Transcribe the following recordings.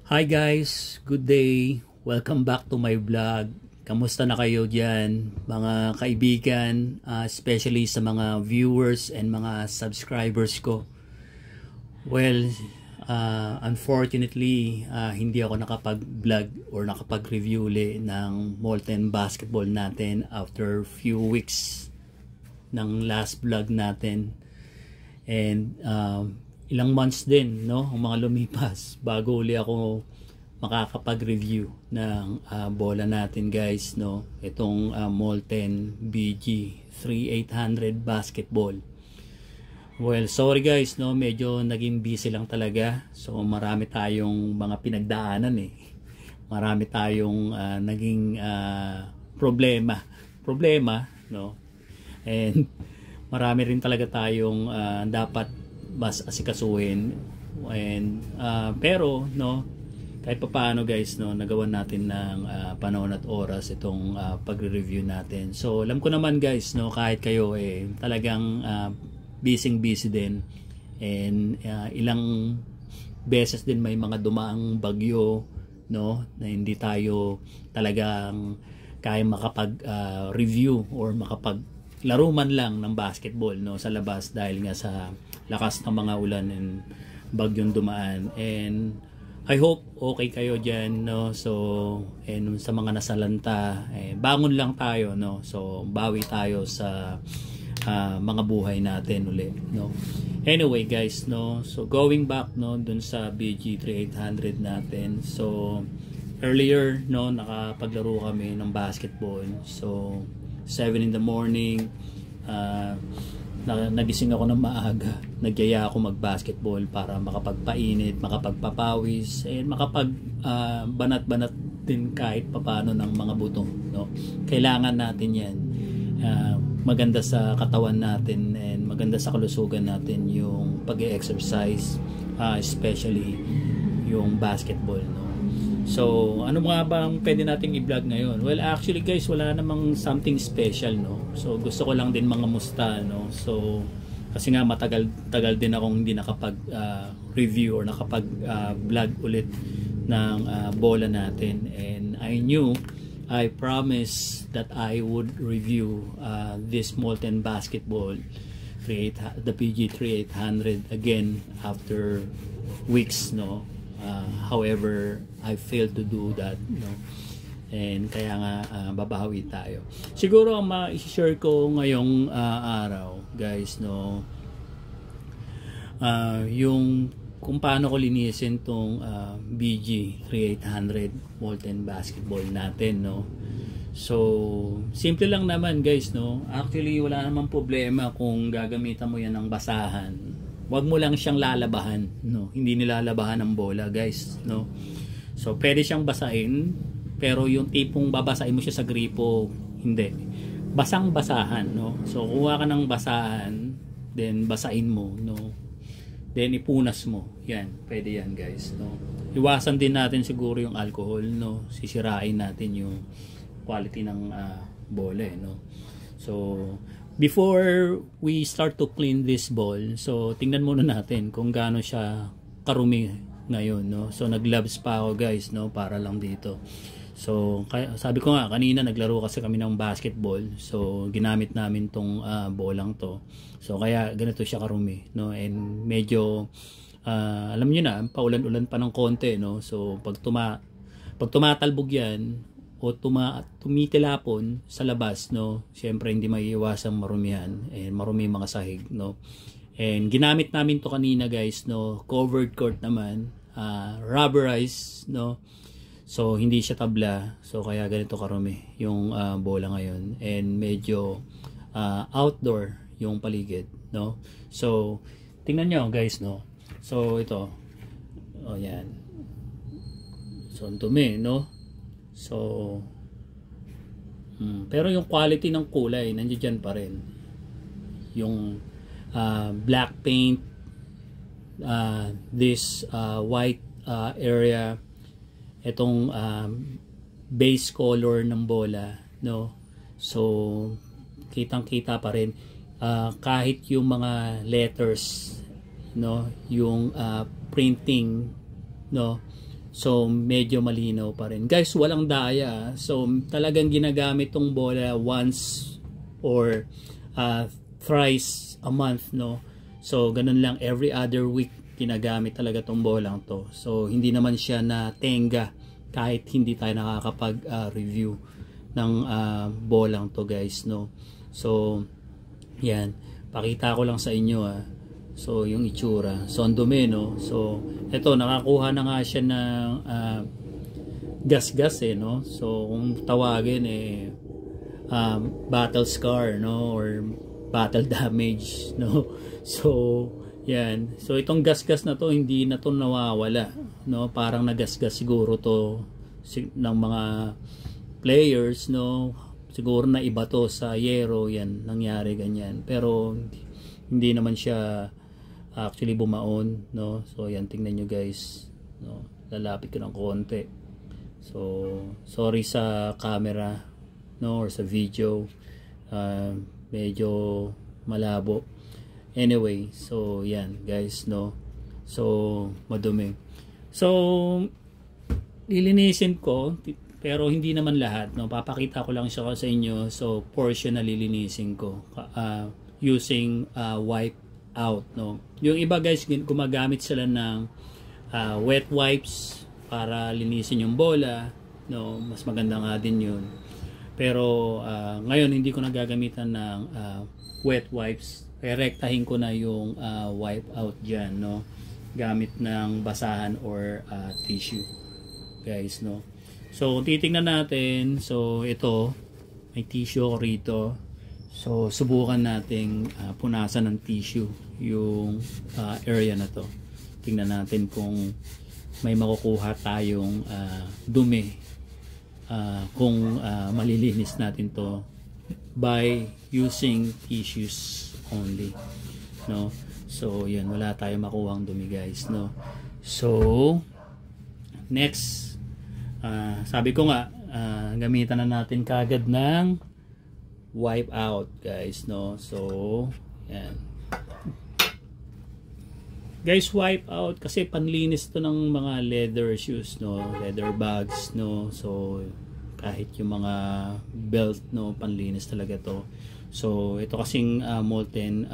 Hi guys, good day. Welcome back to my vlog. Kamusta na kayo dyan, mga kaibigan, especially sa mga viewers and mga subscribers ko. Well, unfortunately, hindi ako nakapag-vlog or nakapag-review ulit ng Molten basketball natin after few weeks ng last vlog natin. And ilang months din, no, ang mga lumipas bago uli ako makakapag-review ng bola natin, guys, no. Itong Molten BG 3800 basketball. Well, sorry guys, no, medyo naging busy lang talaga. So marami tayong mga pinagdaanan eh. Marami tayong naging problema, no. And marami rin talaga tayong dapat mas asikasuhin. And pero no, kahit papaano guys, no, nagawa natin ng panahon at oras itong pagre-review natin. So alam ko naman guys, no, kahit kayo talagang busy din, and ilang beses din may mga dumaang bagyo, no, na hindi tayo talagang kaya makapag-review or makapaglaro man lang ng basketball, no, sa labas dahil nga sa lakas ng mga ulan and bagyong dumaan. And I hope okay kayo dyan, no. So and sa mga nasalanta, bangon lang tayo, no. So bawi tayo sa mga buhay natin ulit, no. Anyway guys, no, so going back, no, dun sa BG 3800 natin. So earlier, no, nakapaglaro kami ng basketball. So 7 in the morning, nagising ako ng maaga, nagyaya ako mag-basketball para makapagpainit, makapagpapawis, and makapag-banat-banat din kahit papano ng mga buto, no. Kailangan natin yan. Maganda sa katawan natin and maganda sa kalusugan natin yung pag-exercise, especially yung basketball, no. So ano nga bang pwede nating i-vlog ngayon? Well, actually guys, wala namang something special, no. So gusto ko lang din mga musta, no. So kasi nga matagal din akong hindi nakapag review or nakapag vlog ulit ng bola natin, and I promised that I would review this Molten basketball the PG 3800 again after weeks, no. However, I failed to do that, no. And kaya nga babawi tayo. Siguro ang ma-share ko ngayong araw, guys, no, yung kung paano ko linisin tong BG 3800 Molten basketball natin, no. So simple lang naman guys, no. Actually wala namang problema kung gagamitan mo yan ng basahan. Wag mo lang siyang lalabahan, no. Hindi nilalabahan ang bola, guys, no. So pwede siyang basahin, pero yung tipong babasahin mo siya sa gripo, hindi. Basang-basahan, no. So kuha ka ng basahan, then basahin mo, no. Then ipunas mo. Yan, pwede yan, guys, no. Iwasan din natin siguro yung alcohol, no. Sisirain natin yung quality ng bola, no. So before we start to clean this ball, so tingnan muna natin kung gaano siya karumi ngayon, no. So nag-gloves pa ako, guys, no, para lang dito. So sabi ko nga kanina, naglaro kasi kami ng basketball, so ginamit namin tong bolang to. So kaya ganito siya karumi, no. And medyo alam niyo na, paulan-ulan pa ng konti, no. So pag tumatalbog yan o tumitilapon sa labas, no, syempre hindi maiiwasang marumihan and marumi mga sahig, no. And ginamit namin to kanina, guys, no, covered court naman, rubberized, no. So hindi siya tabla, so kaya ganito karumi yung bola ngayon, and medyo outdoor yung paligid, no. So tingnan nyo, guys, no. So ito, oh yan, so ang dumi, no. So pero yung quality ng kulay nandiyan pa rin, yung black paint, this white area, itong base color ng bola, no. So kitang-kita pa rin, kahit yung mga letters, no, yung printing, no, So medyo malinaw pa rin. Guys, walang daya. So talagang ginagamit tong bola once or thrice a month, no. So ganun lang, every other week ginagamit talaga tong bolang to. So hindi naman siya na tenga kahit hindi tayo nakakapag review ng bolang to, guys, no. So yan, pakita ko lang sa inyo so yung itsura. So ang dumi, no. So eto, nakakuha na nga siya ng gas-gas no. So kung tawagin battle scar, no, or battle damage, no. So yan, so itong gas-gas na to, hindi na to nawawala, no. Parang nagasgas siguro to ng mga players, no. Siguro na iba to sa yero, yan nangyari ganyan, pero hindi naman siya actually bumaon, no. So yan, tingnan nyo guys, no. Lalapit ko ng konti. So sorry sa camera, no, or sa video, medyo malabo. Anyway, so yan guys, no. So madumi. So lilinisin ko, pero hindi naman lahat, no. Papakita ko lang siya sa inyo. So portion na lilinisin ko using wipe out, no. Yung iba guys, gumagamit sila ng wet wipes para linisin yung bola, no. Mas maganda nga din yun. Pero ngayon hindi ko nagagamitan ng wet wipes. Rektahin ko na yung wipe out dyan, no, gamit ng basahan or tissue, guys, no. So titingnan natin. So ito, may tissue ko rito. So subukan nating punasan ng tissue yung area na to. Tingnan natin kung may makukuha tayong dumi, kung malilinis natin to by using tissues only, no. So yan, wala tayong makuhang dumi, guys, no. So next, sabi ko nga, gamitan na natin kagad ng wipe out, guys, no. So yan guys, wipe out kasi panlinis to ng mga leather shoes, no, leather bags, no. So kahit yung mga belt, no, panlinis talaga to. So ito kasing molten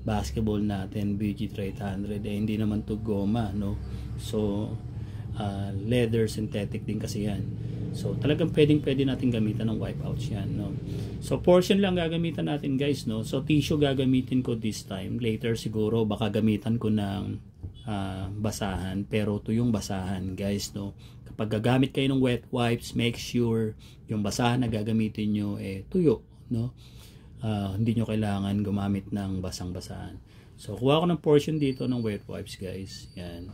basketball natin, BG300, hindi naman to goma, no. So leather synthetic din kasi yan. So talagang pwede natin gamitan ng wipeouts yan, no. So portion lang gagamitan natin, guys, no. So tissue gagamitin ko this time. Later siguro baka gamitan ko ng basahan, pero to yung basahan, guys, no. Kapag gagamit kayo ng wet wipes, make sure yung basahan na gagamitin nyo tuyo, no. Hindi nyo kailangan gumamit ng basang-basahan. So kuha ko ng portion dito ng wet wipes, guys. Yan.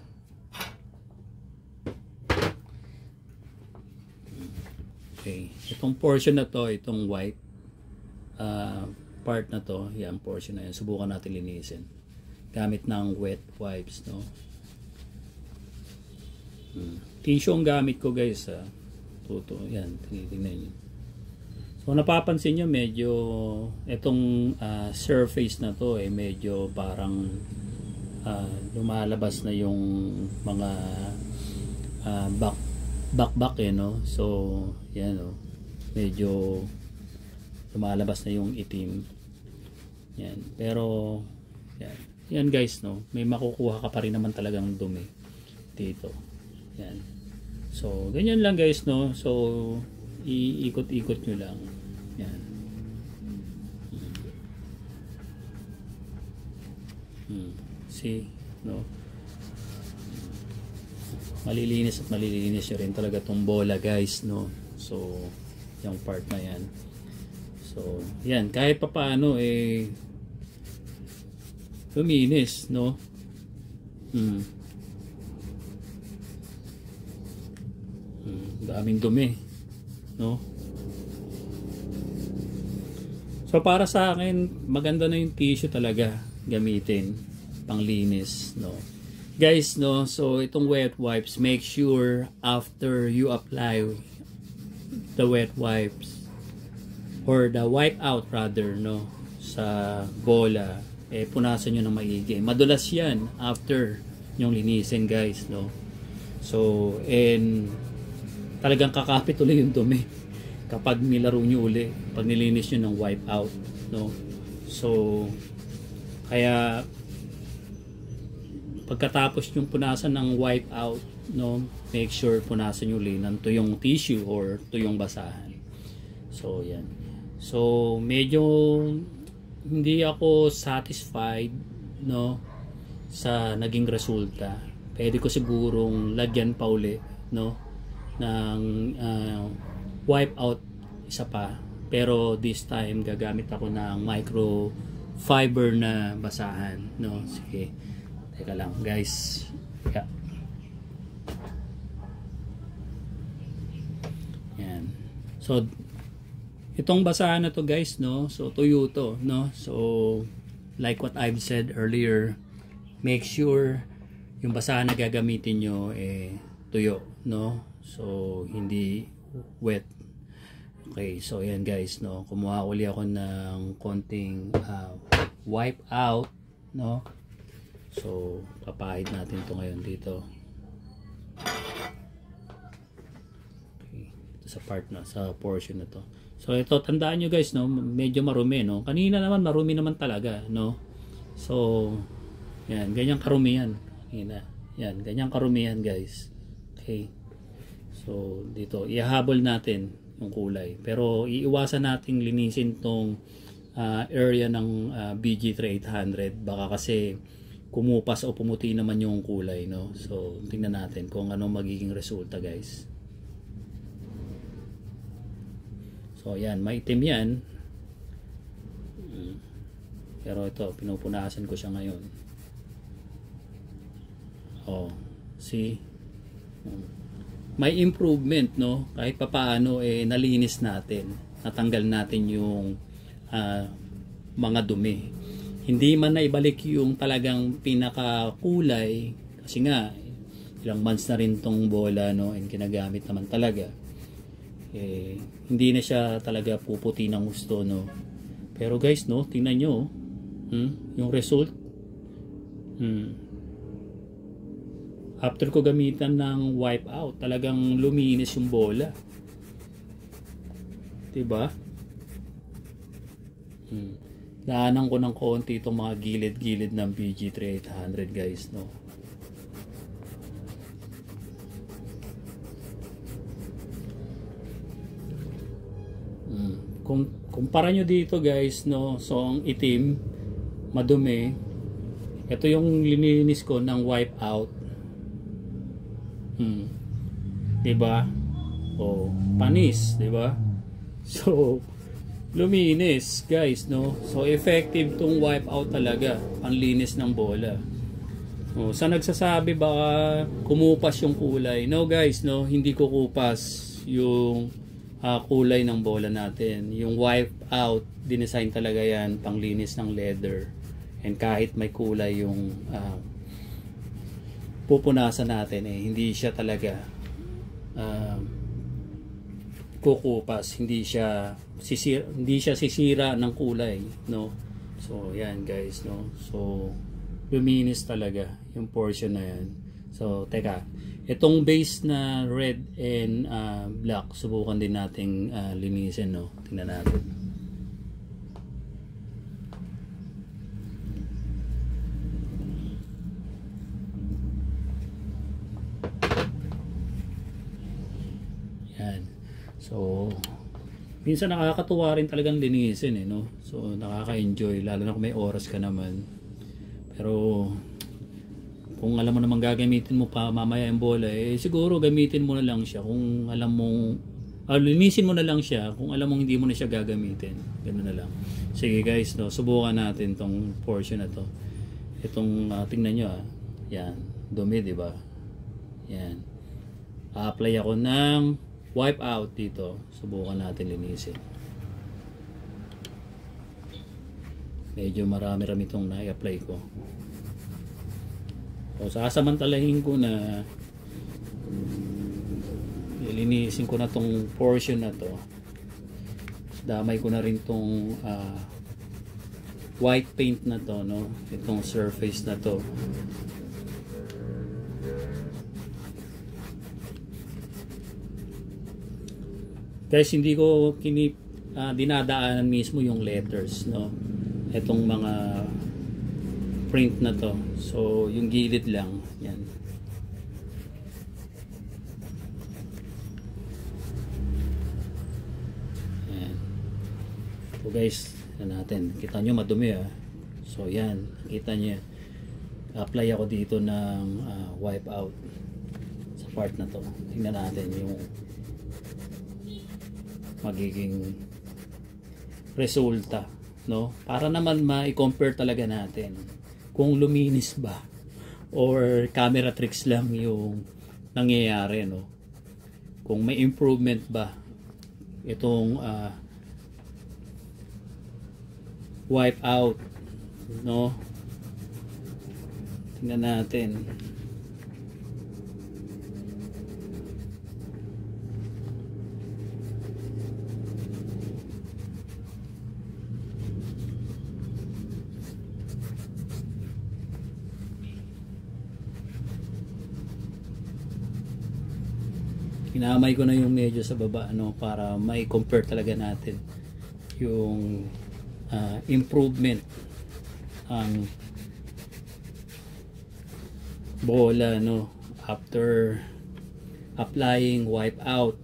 Okay, itong portion na to, itong white part na to, yan, portion na yan, subukan natin linisin gamit ng wet wipes, no. Tissue ang gamit ko, guys, tuto, yan, tinitingnan nyo. So napapansin nyo, medyo itong surface na to medyo parang lumalabas na yung mga back, no. So yan, no, medyo lumalabas na yung itim yan, pero yan guys, no, may makukuha ka pa rin naman talagang dumi dito, yan. So ganyan lang, guys, no. So iikot-ikot nyo lang yan. See, no, malilinis at malilinis nyo rin talaga tong bola, guys, no. So yung part na yan, so yan, kahit pa paano luminis, no. Daming dumi, no. So para sa akin, maganda na yung tissue talaga gamitin panglinis, no, guys, no. So itong wet wipes, make sure after you apply the wet wipes or the wipe out rather, no, sa bola, punasan nyo ng maigi. Madulas yan after yung linisin, guys, no. So, and talagang kakapit ulit yung dumi kapag nilaro nyo uli, pag nilinis nyo ng wipe out, no? So, kaya pagkatapos yung punasan ng wipe out, no, make sure punasan nyo ulit ng tuyong tissue or tuyong basahan. So, yan. So, medyo hindi ako satisfied, no, sa naging resulta. Pwede ko sigurong lagyan pa uli, no, ng wipe out isa pa, pero this time gagamit ako ng microfiber na basahan, no. Sige, teka lang guys, yeah. Yan. So itong basahan na to guys, no, so tuyo to, no. So like what I've said earlier, make sure yung basahan na gagamitin nyo tuyo, no. So hindi wet. Okay, so ayan guys, no, kumuha uli ako ng konting wipe out, no. So papahid natin to ngayon dito. Okay, ito sa part na, sa portion na to. So ito, tandaan nyo guys, no, medyo marumi, no. Kanina naman marumi naman talaga, no. So yan, ganyang karumihan. Yan, ganyang karumihan guys. Okay. So dito, ihahabol natin yung kulay. Pero iiwasan nating linisin tong area ng BG3800. Baka kasi kumupas o pumuti naman yung kulay, no. So tingnan natin kung ano magiging resulta guys. So yan, maitim yan. Pero ito, pinupunasan ko siya ngayon. Oh, see? May improvement, no? Kahit papaano nalinis natin, natanggal natin yung mga dumi. Hindi man na ibalik yung talagang pinakakulay kasi nga ilang months na rin tong bola, no, and ginagamit naman talaga. Hindi na siya talaga puputi ng gusto, no. Pero guys, no, tingnan nyo yung result. After ko gamitan ng wipe out, talagang luminis yung bola. Diba? Daanan ko ng konti itong mga gilid-gilid ng BG3800 guys, no. Kung kumpara nyo dito guys, no, so ang itim, madumi. Ito yung lininis ko ng wipe out. Diba? O, panis, diba? So, luminis, guys, no? So, effective tong wipe out talaga, panlinis ng bola. O, sa nagsasabi baka kumupas yung kulay. No, guys, no? Hindi kukupas yung kulay ng bola natin. Yung wipe out, dinesign talaga yan, panglinis ng leather. And kahit may kulay yung pupunasan natin, hindi siya talaga kukupas, hindi siya sisira ng kulay, no. So yan guys, no, so luminis talaga yung portion na yan. So teka, itong base na red and black, subukan din nating linisin, no. Tingnan natin. So, minsan nakakatuwa rin talagang linisin, no? So, nakaka-enjoy, lalo na kung may oras ka naman. Pero, kung alam mo naman gagamitin mo pa mamaya yung bola, siguro gamitin mo na lang siya kung alam mong, linisin mo na lang siya kung alam mong hindi mo na siya gagamitin. Ganun na lang. Sige guys, no? Subukan natin tong portion na to. Itong, tingnan nyo, yan, dumi, diba? Yan. A-apply ako ng wipe out dito. Subukan natin linisin. Medyo marami-rami itong na-apply ko. So, sasamantalahin ko na linisin ko na tong portion na to. Damay ko na rin tong white paint na to, no? Itong surface na to. Guys, hindi ko dinadaanan mismo yung letters, no, itong mga print na to. So yung gilid lang yan. Yan. So guys, natin kita nyo madumi, so yan, kita nyo, apply ako dito ng wipe out sa part na to. Tingnan natin yung magiging resulta, no, para naman ma-compare talaga natin kung luminis ba or camera tricks lang yung nangyayari, no, kung may improvement ba itong wipe out, no. Tingnan natin. Kinamay ko na yung medyo sa baba, no, para may compare talaga natin yung improvement ang bola, no, after applying wipe out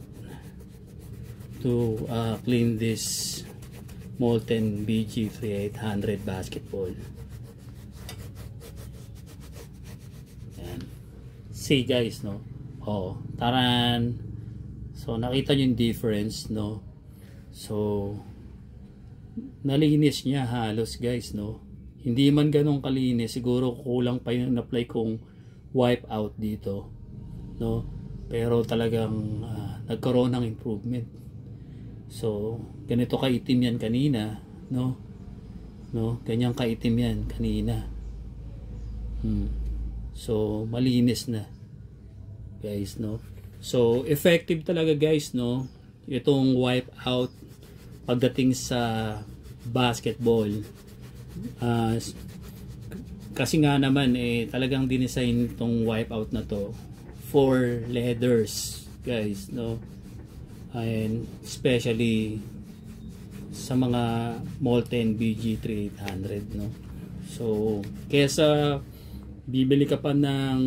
to clean this Molten BG3800 basketball. Yan. See guys, no, oh, taran. So nakita nyo yung difference, no, so nalinis niya halos guys, no. Hindi man ganun kalinis, siguro kulang pa yung apply kong wipe out dito, no, pero talagang nagkaroon ng improvement. So ganito kaitim yan kanina, no, ganyan kaitim yan kanina. So malinis na guys, no. So effective talaga guys, no, itong wipe out pagdating sa basketball. Kasi nga naman talagang dinesign itong wipe out na to for leathers guys, no, and especially sa mga Molten BG3800, no. So kesa bibili ka pa ng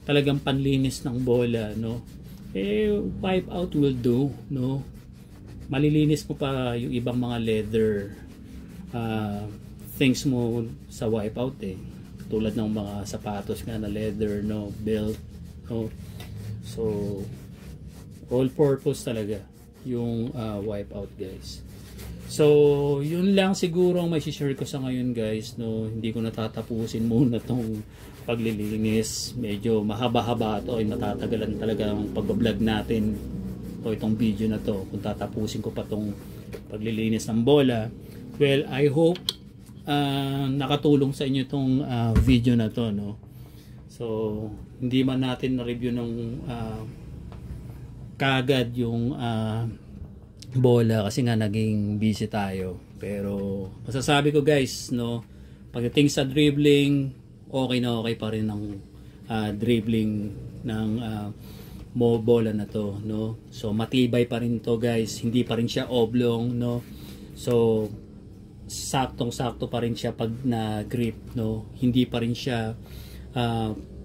talagang panlinis ng bola, no, wipe out will do, no. Malilinis mo pa yung ibang mga leather things mo sa wipe out, tulad ng mga sapatos nga na leather, no, belt, no. So all purpose talaga yung wipe out guys. So yun lang siguro ang may share ko sa ngayon guys, no. Hindi ko natatapusin muna tong paglilinis, medyo mahaba-haba to, ay matatagalan talaga ang pag-vlog natin o itong video na to kung tatapusin ko pa tong paglilinis ng bola. Well, I hope nakatulong sa inyo itong video na to, no. So hindi man natin na-review ng kagad yung bola kasi nga naging busy tayo, pero masasabi ko guys, no, pagdating sa dribbling, okay na okay pa rin ng dribbling ng bola na to, no. So matibay pa rin to guys, hindi pa rin siya oblong, no. So saktong-sakto pa rin siya pag na grip, no. Hindi pa rin siya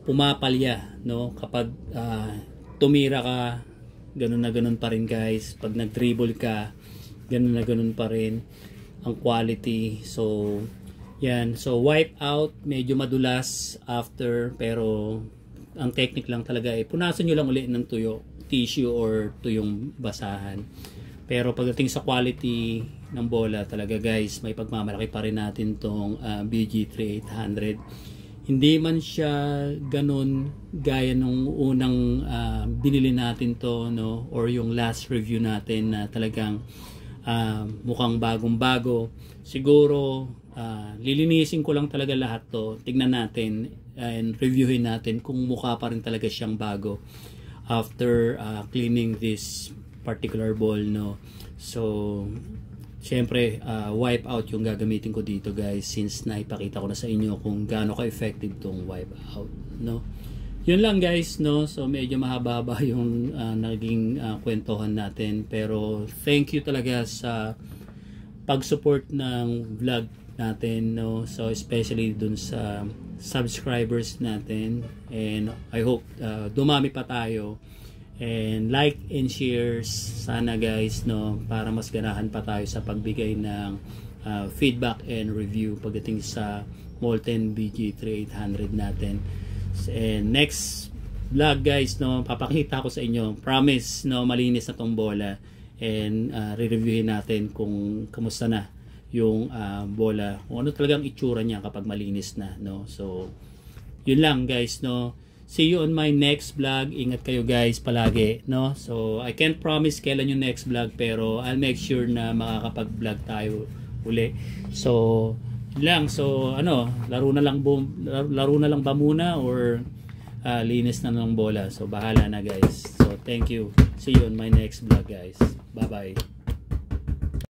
pumapalya, no, kapag tumira ka, ganun na ganun pa rin guys. Pag nag-dribble ka, ganun na ganun pa rin ang quality. So yan, so wipe out medyo madulas after, pero ang technique lang talaga punasan nyo lang ulit ng tuyo, tissue or tuyong basahan. Pero pagdating sa quality ng bola talaga guys, may pagmamalaki pa rin natin tong BG3800. Hindi man siya ganun gaya nung unang binili natin to, no, or yung last review natin na talagang mukhang bagong-bago. Siguro lilinisin ko lang talaga lahat to, tignan natin and reviewin natin kung mukha pa rin talaga siyang bago after cleaning this particular ball, no. So syempre wipe out yung gagamitin ko dito guys, since naipakita ko na sa inyo kung gaano ka-effective tong wipe out, no. Yun lang guys, no? So medyo mahaba-haba yung naging kwentuhan natin, pero thank you talaga sa pag-support ng vlog natin, no? So especially dun sa subscribers natin, and I hope dumami pa tayo, and like and shares sana guys, no? Para mas ganahan pa tayo sa pagbigay ng feedback and review pagdating sa Molten BG3800 natin. And next vlog guys, no, papakita ko sa inyo, promise, no, malinis na tong bola, and re-reviewin natin kung kamusta na yung bola, kung ano talagang itsura niya kapag malinis na, no. So yun lang guys, no, see you on my next vlog. Ingat kayo guys palagi, no. So I can't promise kailan yung next vlog, pero I'll make sure na makakapag vlog tayo uli. So lang, so ano, laro na lang ba muna, or linis na ng bola? So bahala na guys. So thank you, see you on my next vlog guys, bye bye.